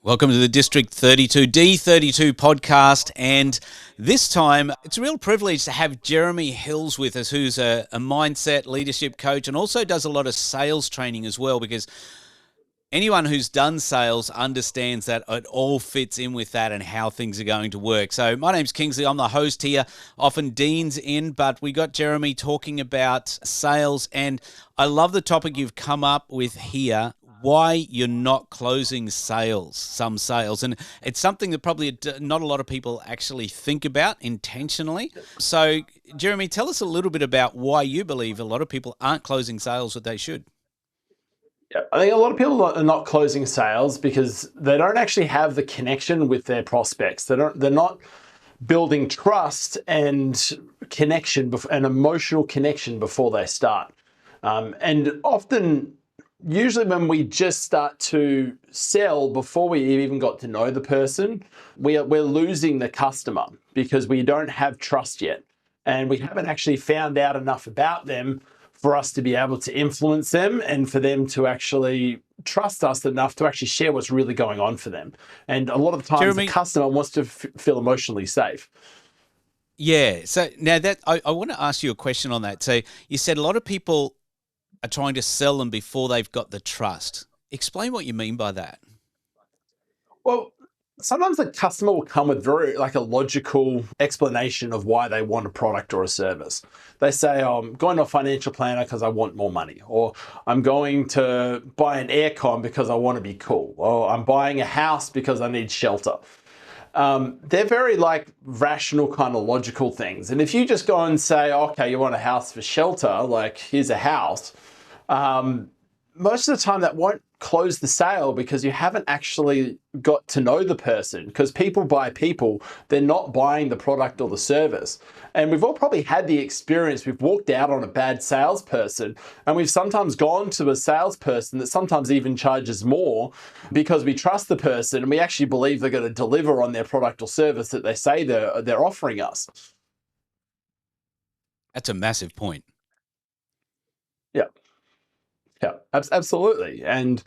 Welcome to the District 32 D32 podcast, and this time it's a real privilege to have Jeremy Hills with us, who's a mindset leadership coach and also does a lot of sales training as well, because anyone who's done sales understands that it all fits in with that and how things are going to work. So my name's Kingsley, I'm the host here. Often Dean's in, but we got Jeremy talking about sales, and I love the topic you've come up with here. Why you're not closing some sales. And it's something that probably not a lot of people actually think about intentionally. So, Jeremy, tell us a little bit about why you believe a lot of people aren't closing sales that they should. Yeah, I think a lot of people are not closing sales because they don't actually have the connection with their prospects. They're not building trust and connection, an emotional connection before they start. And often, usually when we just start to sell before we even got to know the person, we're losing the customer because we don't have trust yet. And we haven't actually found out enough about them for us to be able to influence them and for them to actually trust us enough to actually share what's really going on for them. And a lot of times Jeremy, the customer wants to feel emotionally safe. Yeah. So now that I want to ask you a question on that. So you said a lot of people are trying to sell them before they've got the trust. Explain what you mean by that. Well, sometimes the customer will come with very a logical explanation of why they want a product or a service. They say, oh, I'm going to a financial planner because I want more money, or I'm going to buy an aircon because I want to be cool, or I'm buying a house because I need shelter. They're very rational kind of logical things. And if you just go and say, okay, you want a house for shelter, here's a house, most of the time that won't close the sale because you haven't actually got to know the person, because people buy people, they're not buying the product or the service. And we've all probably had the experience, we've walked out on a bad salesperson and we've sometimes gone to a salesperson that sometimes even charges more because we trust the person and we actually believe they're going to deliver on their product or service that they say they're offering us. That's a massive point. Yeah. Yeah, absolutely. And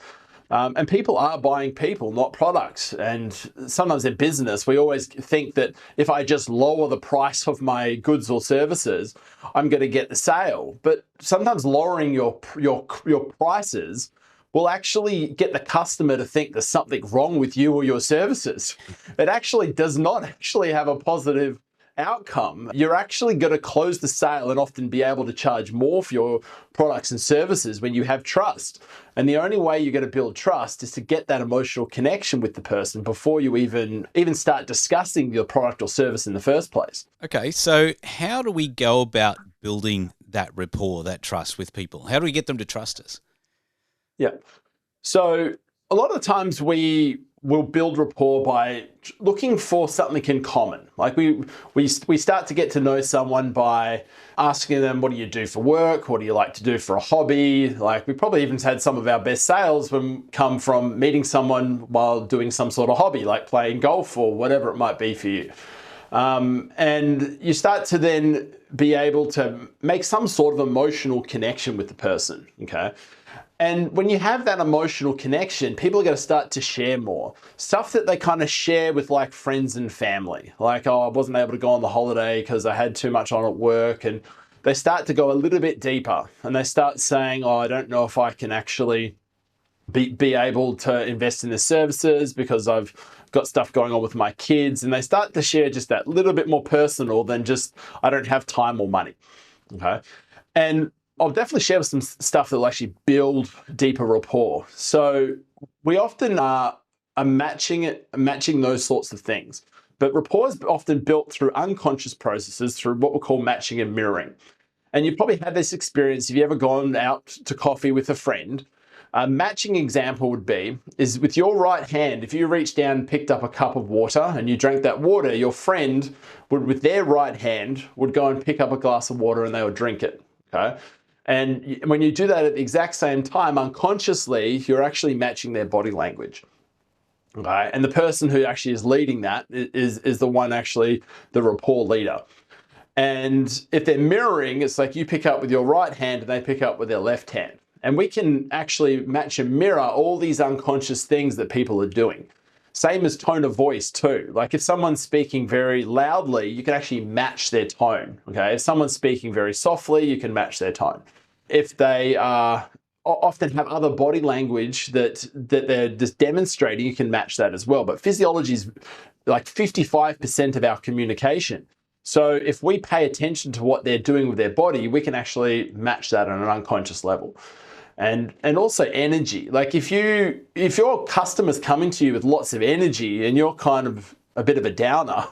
people are buying people, not products. And sometimes in business, we always think that if I just lower the price of my goods or services, I'm going to get the sale. But sometimes lowering your prices will actually get the customer to think there's something wrong with you or your services. It actually does not actually have a positive outcome. You're actually going to close the sale and often be able to charge more for your products and services when you have trust. And the only way you're going to build trust is to get that emotional connection with the person before you even start discussing your product or service in the first place. Okay, so how do we go about building that rapport, that trust with people? How do we get them to trust us? Yeah. So a lot of the times we will build rapport by looking for something in common. We start to get to know someone by asking them, what do you do for work? What do you like to do for a hobby? We probably even had some of our best sales come from meeting someone while doing some sort of hobby, like playing golf or whatever it might be for you. And you start to then be able to make some sort of emotional connection with the person, okay? And when you have that emotional connection, people are going to start to share more. Stuff that they kind of share with friends and family. Oh, I wasn't able to go on the holiday because I had too much on at work. And they start to go a little bit deeper and they start saying, oh, I don't know if I can actually be able to invest in the services because I've got stuff going on with my kids. And they start to share just that little bit more personal than just, I don't have time or money. Okay. And I'll definitely share some stuff that will actually build deeper rapport. So we often are matching those sorts of things. But rapport is often built through unconscious processes through what we call matching and mirroring. And you've probably had this experience if you've ever gone out to coffee with a friend. A matching example is with your right hand, if you reached down and picked up a cup of water and you drank that water, your friend would, with their right hand, would go and pick up a glass of water and they would drink it. Okay. And when you do that at the exact same time, unconsciously, you're actually matching their body language. Okay? And the person who actually is leading that is the one actually the rapport leader. And if they're mirroring, it's like you pick up with your right hand and they pick up with their left hand. And we can actually match and mirror all these unconscious things that people are doing. Same as tone of voice too. Like if someone's speaking very loudly, you can actually match their tone. Okay. If someone's speaking very softly, you can match their tone. If they often have other body language that they're just demonstrating, you can match that as well. But physiology is like 55% of our communication. So if we pay attention to what they're doing with their body, we can actually match that on an unconscious level. And also energy. Like if your customer's coming to you with lots of energy and you're kind of a bit of a downer,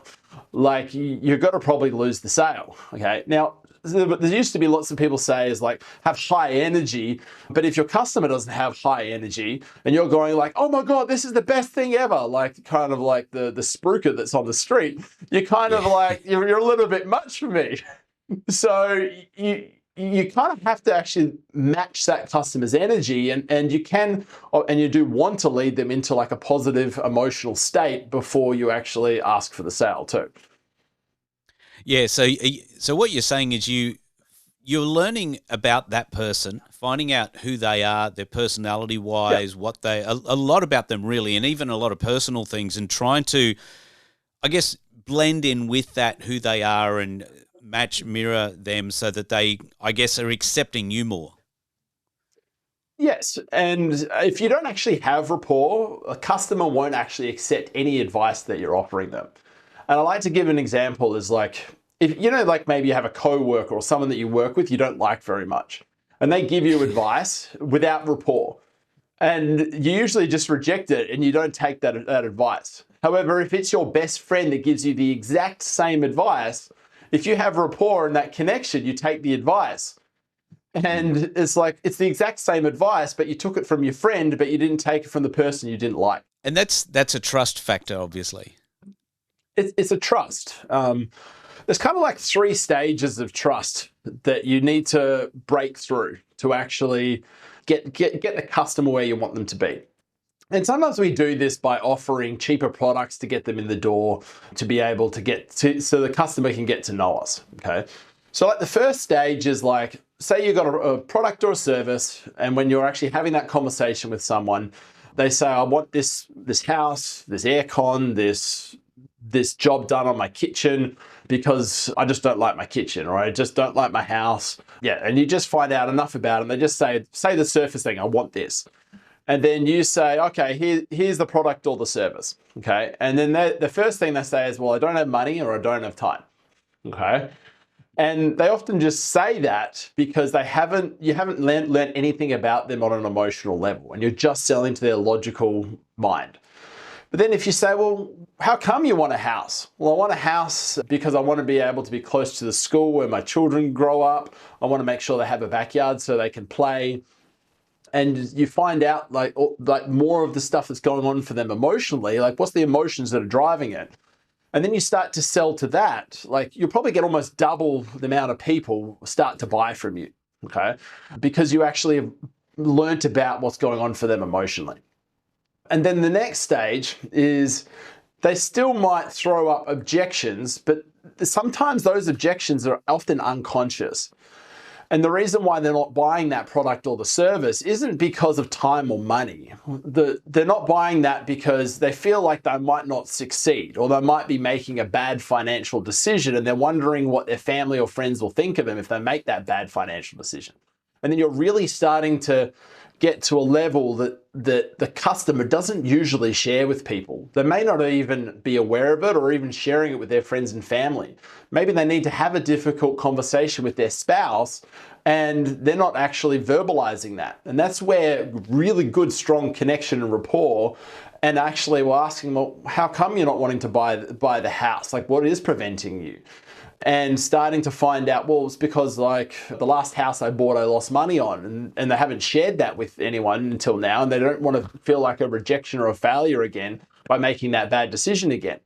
like you've got to probably lose the sale. Okay. Now, there used to be lots of people say is like have high energy, but if your customer doesn't have high energy and you're going like, oh my God, this is the best thing ever, like kind of like the spruiker that's on the street, you're kind of like, you're a little bit much for me. So you kind of have to actually match that customer's energy and you do want to lead them into like a positive emotional state before you actually ask for the sale too. Yeah, so what you're saying is you're learning about that person, finding out who they are, their personality wise, a lot about them really, and even a lot of personal things, and trying to, I guess, blend in with that who they are and mirror them so that they, I guess, are accepting you more. Yes, and if you don't actually have rapport, a customer won't actually accept any advice that you're offering them. And I like to give an example is like, if like maybe you have a coworker or someone that you work with you don't like very much, and they give you advice without rapport, and you usually just reject it and you don't take that advice. However, if it's your best friend that gives you the exact same advice, if you have rapport and that connection, you take the advice. And it's like, it's the exact same advice, but you took it from your friend, but you didn't take it from the person you didn't like. And that's a trust factor, obviously. It's a trust. There's kind of like 3 stages of trust that you need to break through to actually get the customer where you want them to be. And sometimes we do this by offering cheaper products to get them in the door, to be able to so the customer can get to know us. Okay. So like the first stage is like, say you've got a product or a service, and when you're actually having that conversation with someone, they say, I want this house, this aircon, this job done on my kitchen because I just don't like my kitchen, or I just don't like my house. Yeah. And you just find out enough about them. They just say the surface thing, I want this. And then you say, okay, here's the product or the service. Okay. And then the first thing they say is, well, I don't have money or I don't have time. Okay. And they often just say that because you haven't learned anything about them on an emotional level, and you're just selling to their logical mind. But then if you say, well, how come you want a house? Well, I want a house because I want to be able to be close to the school where my children grow up. I want to make sure they have a backyard so they can play. And you find out like more of the stuff that's going on for them emotionally, like what's the emotions that are driving it. And then you start to sell to that, like you'll probably get almost double the amount of people start to buy from you, okay? Because you actually have learnt about what's going on for them emotionally. And then the next stage is they still might throw up objections, but sometimes those objections are often unconscious. And the reason why they're not buying that product or the service isn't because of time or money. They're not buying that because they feel like they might not succeed, or they might be making a bad financial decision, and they're wondering what their family or friends will think of them if they make that bad financial decision. And then you're really starting to get to a level that the customer doesn't usually share with people. They may not even be aware of it or even sharing it with their friends and family. Maybe they need to have a difficult conversation with their spouse and they're not actually verbalizing that. And that's where really good, strong connection and rapport, and actually we're asking, well, how come you're not wanting to buy the house? Like, what is preventing you? And starting to find out, well, it's because like the last house I bought, I lost money on, and they haven't shared that with anyone until now, and they don't want to feel like a rejection or a failure again by making that bad decision again.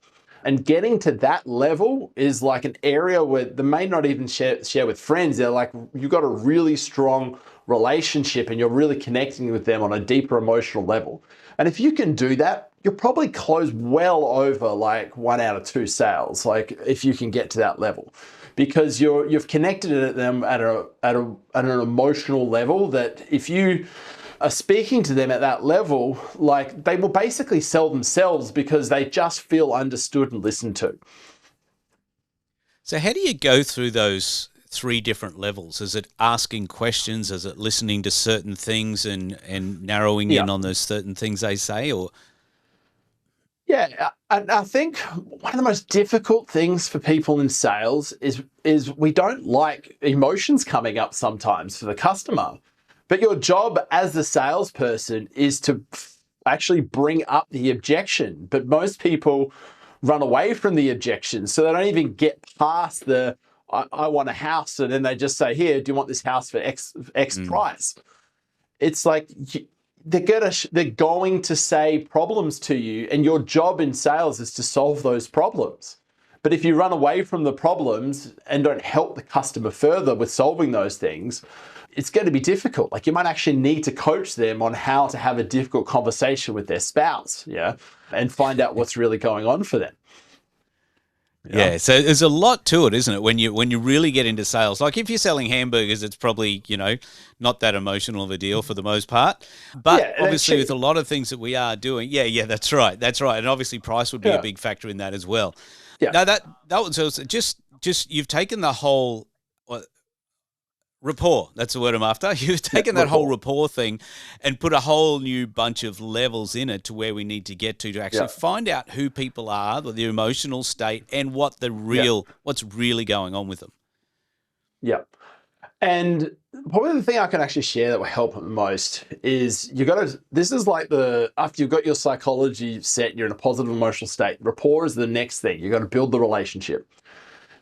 And getting to that level is like an area where they may not even share with friends. They're like, you've got a really strong relationship and you're really connecting with them on a deeper emotional level. And if you can do that, you'll probably close well over like 1 out of 2 sales, like if you can get to that level, because you've connected them at an emotional level that if you are speaking to them at that level, like they will basically sell themselves because they just feel understood and listened to. So how do you go through those three different levels? Is it asking questions? Is it listening to certain things and narrowing Yeah. in on those certain things they say? Or Yeah, and I think one of the most difficult things for people in sales is we don't like emotions coming up sometimes for the customer. But your job as the salesperson is to actually bring up the objection. But most people run away from the objection, so they don't even get past the I want a house, and then they just say, "Here, do you want this house for X price?" It's like they're going to say problems to you, and your job in sales is to solve those problems. But if you run away from the problems and don't help the customer further with solving those things, it's going to be difficult. Like you might actually need to coach them on how to have a difficult conversation with their spouse, yeah, and find out what's really going on for them. yeah, so there's a lot to it, isn't it? When you really get into sales, like if you're selling hamburgers, it's probably not that emotional of a deal for the most part. But Yeah, obviously, with a lot of things that we are doing, yeah, that's right, and obviously, price would be a big factor in that as well. Yeah. No, that was also just you've taken the whole rapport. That's the word I'm after. You've taken that whole rapport thing and put a whole new bunch of levels in it to where we need to get to actually find out who people are, their emotional state, and what's really going on with them. Yeah. And probably the thing I can actually share that will help the most is this is like after you've got your psychology set, you're in a positive emotional state, rapport is the next thing. You've got to build the relationship.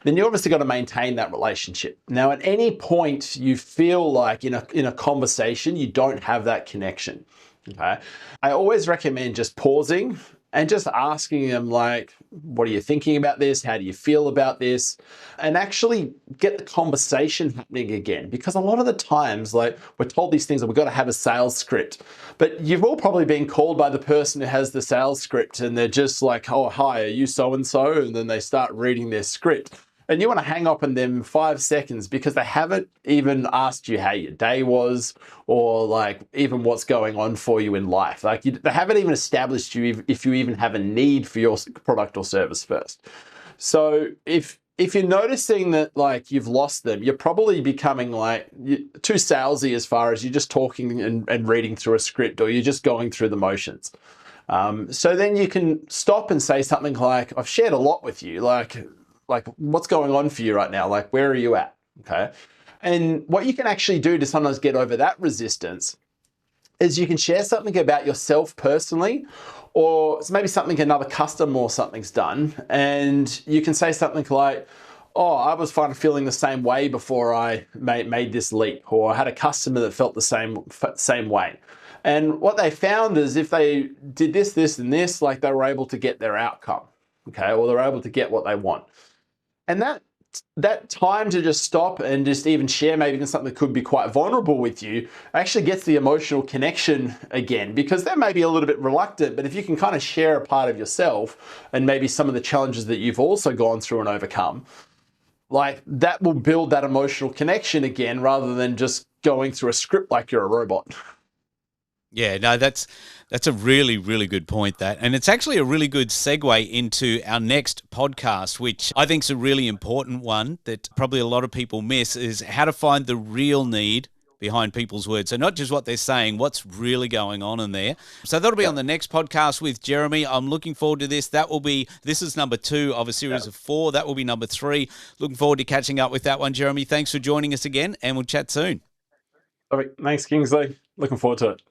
Then you obviously got to maintain that relationship. Now, at any point you feel like in a conversation, you don't have that connection. Okay. I always recommend just pausing and just asking them like, what are you thinking about this? How do you feel about this? And actually get the conversation happening again. Because a lot of the times, like we're told these things that we've got to have a sales script, but you've all probably been called by the person who has the sales script and they're just like, oh, hi, are you so-and-so? And then they start reading their script. And you want to hang up on them 5 seconds because they haven't even asked you how your day was or like even what's going on for you in life. Like they haven't even established you if you even have a need for your product or service first. So if you're noticing that like you've lost them, you're probably becoming like too salesy as far as you're just talking and reading through a script or you're just going through the motions. So then you can stop and say something like, I've shared a lot with you. Like what's going on for you right now? Like, where are you at? Okay. And what you can actually do to sometimes get over that resistance is you can share something about yourself personally, or maybe something another customer or something's done. And you can say something like, oh, I was feeling the same way before I made this leap, or I had a customer that felt the same way. And what they found is if they did this, this, and this, like they were able to get their outcome. Okay. Or they're able to get what they want. And that time to just stop and just even share maybe something that could be quite vulnerable with you actually gets the emotional connection again, because they may be a little bit reluctant, but if you can kind of share a part of yourself and maybe some of the challenges that you've also gone through and overcome, like that will build that emotional connection again rather than just going through a script like you're a robot. Yeah, no, that's a really, really good point, that. And it's actually a really good segue into our next podcast, which I think is a really important one that probably a lot of people miss, is how to find the real need behind people's words. So not just what they're saying, what's really going on in there. So that'll be on the next podcast with Jeremy. I'm looking forward to this. This is number 2 of a series of 4. That will be number 3. Looking forward to catching up with that one, Jeremy. Thanks for joining us again, and we'll chat soon. All right. Thanks, Kingsley. Looking forward to it.